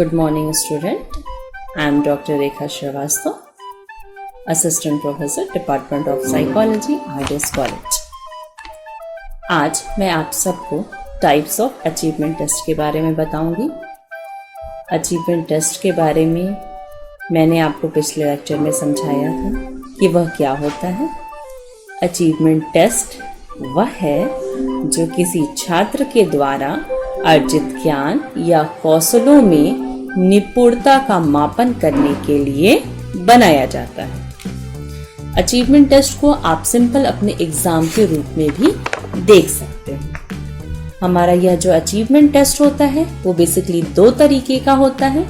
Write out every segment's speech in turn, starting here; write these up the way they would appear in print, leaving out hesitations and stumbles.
Good morning, student. I am Dr. Rekha Shrivastava, Assistant Professor, Department of Psychology, IDS College. आज मैं आप सबको types of achievement test के बारे में बताऊंगी। अचीवमेंट टेस्ट के बारे में मैंने आपको पिछले लेक्चर में समझाया था कि वह क्या होता है। अचीवमेंट टेस्ट वह है जो किसी छात्र के द्वारा अर्जित ज्ञान या कौशलों में निपुणता का मापन करने के लिए बनाया जाता है। अचीवमेंट टेस्ट को आप सिंपल अपने एग्जाम के रूप में भी देख सकते हैं। हमारा यह जो अचीवमेंट टेस्ट होता है वो बेसिकली दो तरीके का होता है।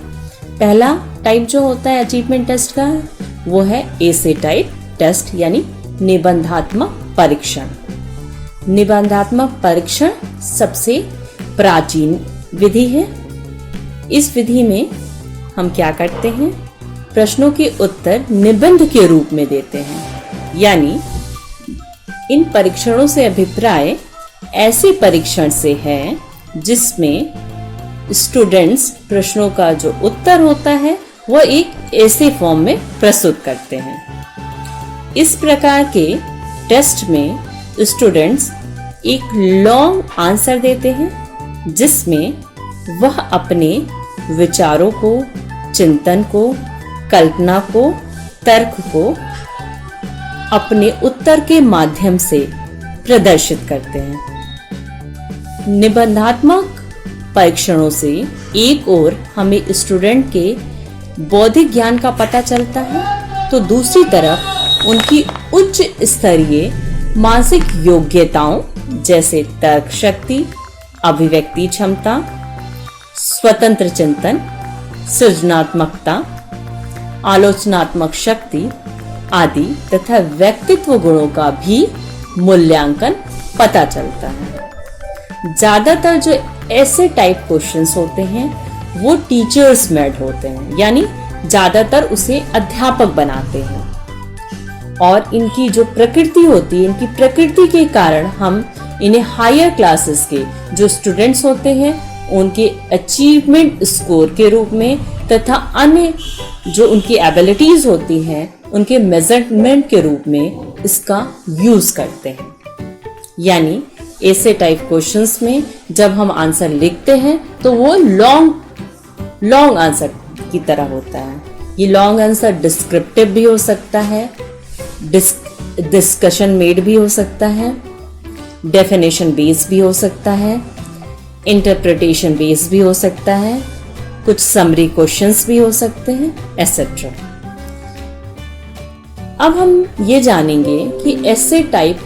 पहला टाइप जो होता है अचीवमेंट टेस्ट का वो है एसे टाइप टेस्ट यानी निबंधात्मक परीक्षण। निबंधात्मक परीक्षण सबसे प्राचीन विधि है। इस विधि में हम क्या करते हैं, प्रश्नों के उत्तर निबंध के रूप में देते हैं। यानी इन परीक्षणों से अभिप्राय ऐसे परीक्षण से है जिसमें स्टूडेंट्स प्रश्नों का जो उत्तर होता है वह एक ऐसे फॉर्म में प्रस्तुत करते हैं। इस प्रकार के टेस्ट में स्टूडेंट्स एक लॉन्ग आंसर देते हैं जिसमें वह अपने विचारों को, चिंतन को, कल्पना को, तर्क को अपने उत्तर के माध्यम से प्रदर्शित करते हैं। निबंधात्मक परीक्षणों से एक ओर हमें स्टूडेंट के बौद्धिक ज्ञान का पता चलता है तो दूसरी तरफ उनकी उच्च स्तरीय मानसिक योग्यताओं जैसे तर्क शक्ति, अभिव्यक्ति क्षमता, स्वतंत्र चिंतन, सृजनात्मकता, आलोचनात्मक शक्ति आदि तथा व्यक्तित्व गुणों का भी मूल्यांकन पता चलता है। ज्यादातर जो ऐसे टाइप क्वेश्चंस होते हैं वो टीचर्स मेड होते हैं, यानी ज्यादातर उसे अध्यापक बनाते हैं और इनकी जो प्रकृति होती है, इनकी प्रकृति के कारण हम इन्हें हायर क्लासेस के जो स्टूडेंट्स होते हैं उनके अचीवमेंट स्कोर के रूप में तथा अन्य जो उनकी एबिलिटीज होती हैं उनके मेजरमेंट के रूप में इसका यूज करते हैं। यानी ऐसे टाइप क्वेश्चंस में जब हम आंसर लिखते हैं तो वो लॉन्ग आंसर की तरह होता है। ये लॉन्ग आंसर डिस्क्रिप्टिव भी हो सकता है, डिस्कशन मेड भी हो सकता है, डेफिनेशन बेस्ड भी हो सकता है, इंटरप्रिटेशन बेस्ड भी हो सकता है, कुछ समरी क्वेश्चंस भी हो सकते हैं, एसेट्रा। अब हम ये जानेंगे कि ऐसे टाइप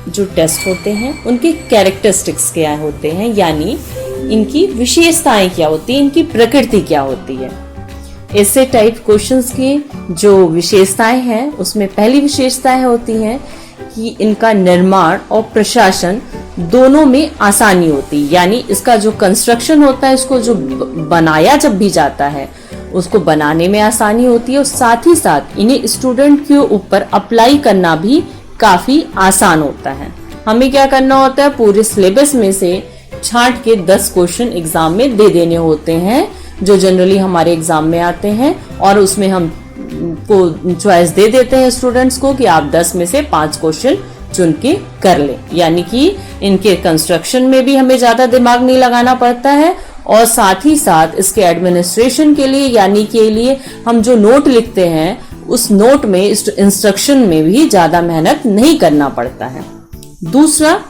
जो टेस्ट होते हैं उनके कैरेक्टरिस्टिक्स क्या होते हैं, यानी इनकी विशेषताएं क्या होती हैं, इनकी प्रकृति क्या होती है। ऐसे टाइप क्वेश्चंस की जो विशेषताएं हैं उसमें पहली विशेषताएं होती हैं कि इनका निर्माण और प्रशासन दोनों में आसानी होती है। यानी इसका जो कंस्ट्रक्शन होता है, इसको जो बनाया जब भी जाता है उसको बनाने में आसानी होती है और साथ ही साथ इन्हें स्टूडेंट के ऊपर अप्लाई करना भी काफी आसान होता है। हमें क्या करना होता है, पूरे सिलेबस में से छांट के 10 क्वेश्चन एग्जाम में दे देने होते हैं जो जनरली हमारे एग्जाम में आते हैं और उसमें हम को चॉइस दे देते हैं स्टूडेंट्स को कि आप 10 में से 5 क्वेश्चन चुन के कर लें। यानी कि इनके कंस्ट्रक्शन में भी हमें ज्यादा दिमाग नहीं लगाना पड़ता है और साथ ही साथ इसके एडमिनिस्ट्रेशन के लिए यानी के लिए हम जो नोट लिखते हैं उस नोट में इंस्ट्रक्शन में भी ज्यादा मेहनत नहीं करना पड़ता है। दूसरा,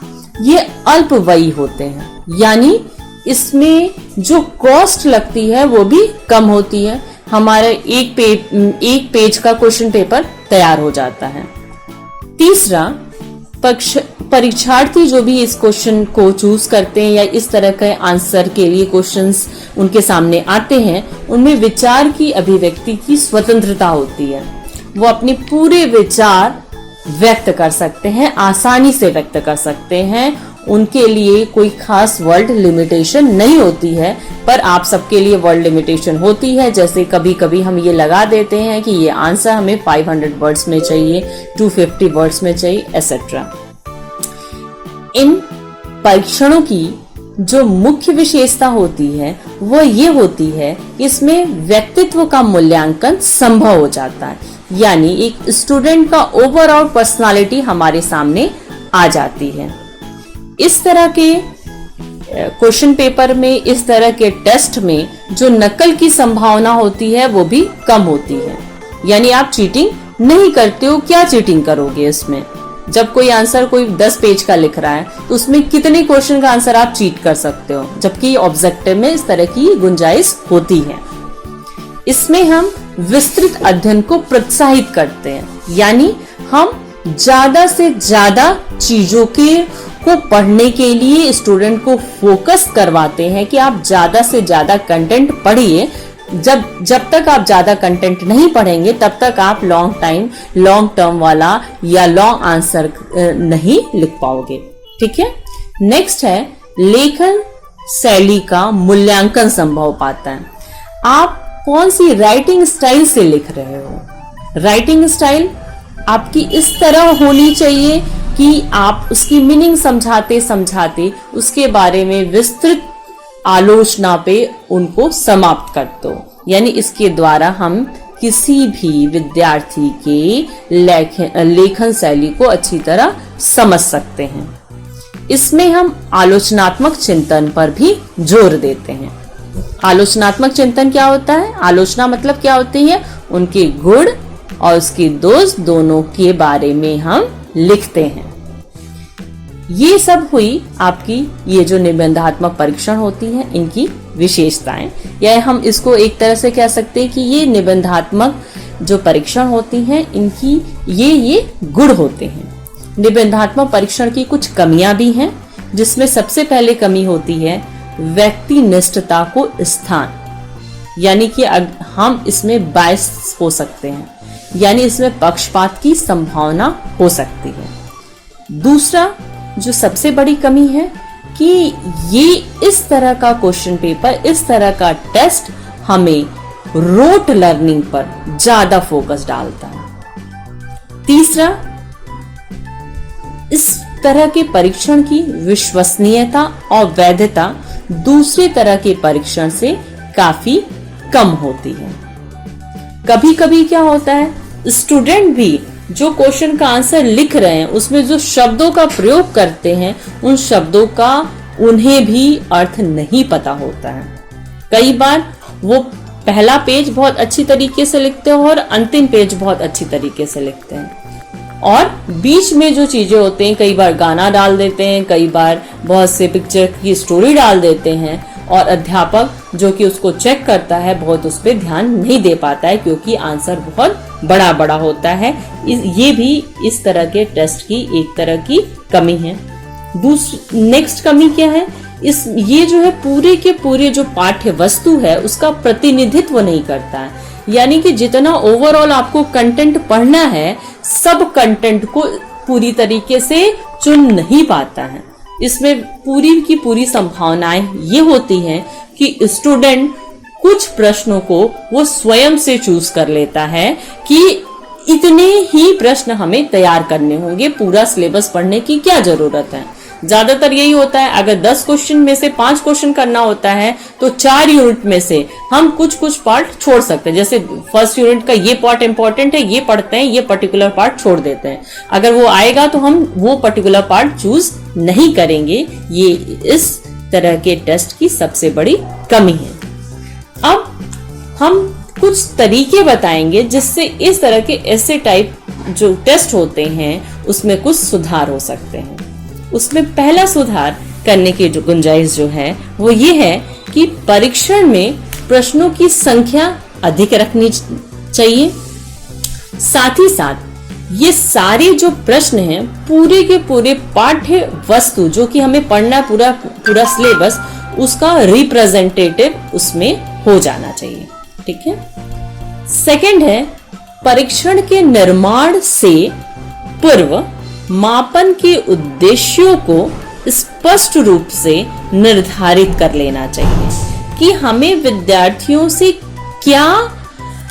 ये अल्पवयी होते हैं, यानी इसमें जो कॉस्ट लगती है वो भी कम होती है। हमारे एक पेज का क्वेश्चन पेपर तैयार हो जाता है। तीसरा, परीक्षार्थी जो भी इस क्वेश्चन को चूज करते हैं या इस तरह के आंसर के लिए क्वेश्चंस उनके सामने आते हैं उनमें विचार की अभिव्यक्ति की स्वतंत्रता होती है। वो अपने पूरे विचार व्यक्त कर सकते हैं, आसानी से व्यक्त कर सकते हैं। उनके लिए कोई खास वर्ड लिमिटेशन नहीं होती है, पर आप सबके लिए वर्ड लिमिटेशन होती है। जैसे कभी कभी हम ये लगा देते हैं कि ये आंसर हमें 500 वर्ड्स में चाहिए, 250 वर्ड्स में चाहिए, एसेट्रा। इन परीक्षणों की जो मुख्य विशेषता होती है वो ये होती है कि इसमें व्यक्तित्व का मूल्यांकन संभव हो जाता है, यानी एक स्टूडेंट का ओवरऑल पर्सनालिटी हमारे सामने आ जाती है। इस तरह के क्वेश्चन पेपर में, इस तरह के टेस्ट में जो नकल की संभावना होती है वो भी कम होती है, यानी आप चीटिंग नहीं करते हो। क्या चीटिंग करोगे इसमें? जब कोई आंसर कोई 10 पेज का लिख रहा है तो उसमें कितने क्वेश्चन का आंसर आप चीट कर सकते हो, जबकि ऑब्जेक्टिव में इस तरह की गुंजाइश होती है। इसमें हम विस्तृत अध्ययन को प्रोत्साहित करते हैं, यानी हम ज्यादा से ज्यादा चीजों को पढ़ने के लिए स्टूडेंट को फोकस करवाते हैं कि आप ज्यादा से ज्यादा कंटेंट पढ़िए। जब तक आप ज्यादा कंटेंट नहीं पढ़ेंगे तब तक आप लॉन्ग टर्म वाला या लॉन्ग आंसर नहीं लिख पाओगे। ठीक है। नेक्स्ट है लेखन शैली का मूल्यांकन संभव पाता है। आप कौन सी राइटिंग स्टाइल से लिख रहे हो? राइटिंग स्टाइल आपकी इस तरह होनी चाहिए कि आप उसकी मीनिंग समझाते समझाते उसके बारे में विस्तृत आलोचना पे उनको समाप्त कर दो, यानी इसके द्वारा हम किसी भी विद्यार्थी के लेखन शैली को अच्छी तरह समझ सकते हैं। इसमें हम आलोचनात्मक चिंतन पर भी जोर देते हैं। आलोचनात्मक चिंतन क्या होता है? आलोचना मतलब क्या होती है? उनके गुण और उसके दोष दोनों के बारे में हम लिखते हैं। ये सब हुई आपकी ये जो निबंधात्मक परीक्षण होती है इनकी विशेषताएं, या हम इसको एक तरह से कह सकते हैं कि ये निबंधात्मक जो परीक्षण होती हैं इनकी ये गुण होते हैं। निबंधात्मक परीक्षण की कुछ कमियां भी हैं, जिसमें सबसे पहले कमी होती है व्यक्ति निष्ठता को स्थान, यानी कि हम इसमें बायस हो सकते हैं, यानी इसमें पक्षपात की संभावना हो सकती है। दूसरा जो सबसे बड़ी कमी है कि ये इस तरह का क्वेश्चन पेपर, इस तरह का टेस्ट हमें रोट लर्निंग पर ज्यादा फोकस डालता है। तीसरा, इस तरह के परीक्षण की विश्वसनीयता और वैधता दूसरे तरह के परीक्षण से काफी कम होती है। कभी कभी क्या होता है, स्टूडेंट भी जो क्वेश्चन का आंसर लिख रहे हैं उसमें जो शब्दों का प्रयोग करते हैं उन शब्दों का उन्हें भी अर्थ नहीं पता होता है। कई बार वो पहला पेज बहुत अच्छी तरीके से लिखते हैं और अंतिम पेज बहुत अच्छी तरीके से लिखते हैं, और बीच में जो चीजें होते हैं, कई बार गाना डाल देते हैं, कई बार बहुत से पिक्चर की स्टोरी डाल देते हैं, और अध्यापक जो कि उसको चेक करता है बहुत उस पर ध्यान नहीं दे पाता है क्योंकि आंसर बहुत बड़ा बड़ा होता है। ये भी इस तरह के टेस्ट की एक तरह की कमी है। नेक्स्ट कमी क्या है, ये जो है पूरे के पूरे जो पाठ्य वस्तु है उसका प्रतिनिधित्व नहीं करता है, यानी कि जितना ओवरऑल आपको कंटेंट पढ़ना है सब कंटेंट को पूरी तरीके से चुन नहीं पाता है। इसमें पूरी की पूरी संभावनाएं ये होती हैं कि स्टूडेंट कुछ प्रश्नों को वो स्वयं से चूज कर लेता है कि इतने ही प्रश्न हमें तैयार करने होंगे, पूरा सिलेबस पढ़ने की क्या जरूरत है। ज्यादातर यही होता है, अगर 10 क्वेश्चन में से 5 क्वेश्चन करना होता है तो 4 यूनिट में से हम कुछ पार्ट छोड़ सकते हैं। जैसे फर्स्ट यूनिट का ये पार्ट इंपॉर्टेंट है, ये पढ़ते हैं, ये पर्टिकुलर पार्ट छोड़ देते हैं। अगर वो आएगा तो हम वो पर्टिकुलर पार्ट चूज नहीं करेंगे। ये इस तरह के टेस्ट की सबसे बड़ी कमी है। अब हम कुछ तरीके बताएंगे जिससे इस तरह के ऐसे टाइप जो टेस्ट होते हैं उसमें कुछ सुधार हो सकते हैं। उसमें पहला सुधार करने की जो गुंजाइश जो है वो ये है कि परीक्षण में प्रश्नों की संख्या अधिक रखनी चाहिए। साथ ही साथ ये सारे जो प्रश्न हैं पूरे के पूरे पाठ्य वस्तु जो कि हमें पढ़ना पूरा सिलेबस उसका रिप्रेजेंटेटिव उसमें हो जाना चाहिए। ठीक है। सेकंड है, परीक्षण के निर्माण से पूर्व मापन के उद्देश्यों को स्पष्ट रूप से निर्धारित कर लेना चाहिए कि हमें विद्यार्थियों से क्या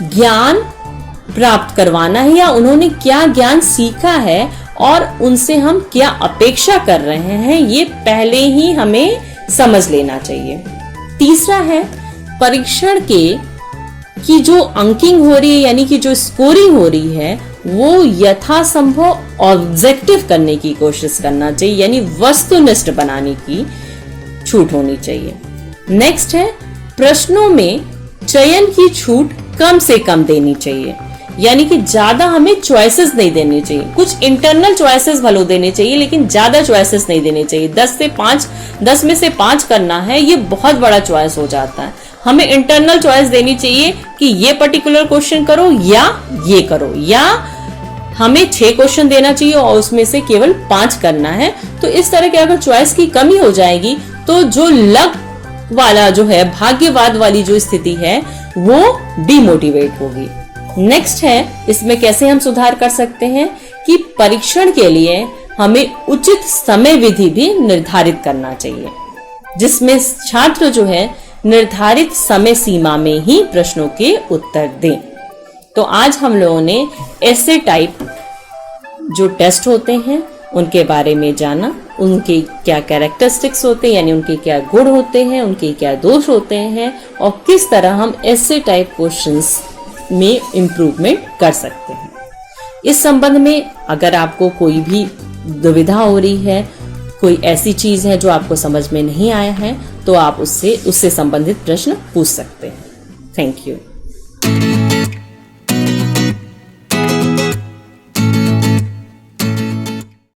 ज्ञान प्राप्त करवाना है या उन्होंने क्या ज्ञान सीखा है और उनसे हम क्या अपेक्षा कर रहे हैं, ये पहले ही हमें समझ लेना चाहिए। तीसरा है परीक्षण की जो अंकिंग हो रही है यानी कि जो स्कोरिंग हो रही है वो यथासंभव ऑब्जेक्टिव करने की कोशिश करना चाहिए, यानी वस्तुनिष्ठ बनाने की छूट होनी चाहिए। नेक्स्ट है प्रश्नों में चयन की छूट कम से कम देनी चाहिए, यानी कि ज्यादा हमें चॉइसेस नहीं देनी चाहिए। कुछ इंटरनल चॉइसेस भलो देने चाहिए लेकिन ज्यादा चॉइसेस नहीं देने चाहिए। 10 में से 5 करना है, ये बहुत बड़ा चॉइस हो जाता है। हमें इंटरनल चॉइस देनी चाहिए कि ये पर्टिकुलर क्वेश्चन करो या ये करो, या हमें 6 क्वेश्चन देना चाहिए और उसमें से केवल 5 करना है। तो इस तरह के अगर चॉइस की कमी हो जाएगी तो जो लक वाला जो है, भाग्यवाद वाली जो स्थिति है वो डिमोटिवेट होगी। नेक्स्ट है इसमें कैसे हम सुधार कर सकते हैं कि परीक्षण के लिए हमें उचित समय विधि भी निर्धारित करना चाहिए, जिसमें छात्र जो है निर्धारित समय सीमा में ही प्रश्नों के उत्तर दें। तो आज हम लोगों ने ऐसे टाइप जो टेस्ट होते हैं उनके बारे में जाना, उनके क्या कैरेक्टरिस्टिक्स होते हैं यानी उनके क्या गुण होते हैं, उनके क्या दोष होते हैं और किस तरह हम ऐसे टाइप क्वेश्चंस में इम्प्रूवमेंट कर सकते हैं। इस संबंध में अगर आपको कोई भी दुविधा हो रही है, कोई ऐसी चीज है जो आपको समझ में नहीं आया है, तो आप उससे संबंधित प्रश्न पूछ सकते हैं। Thank you.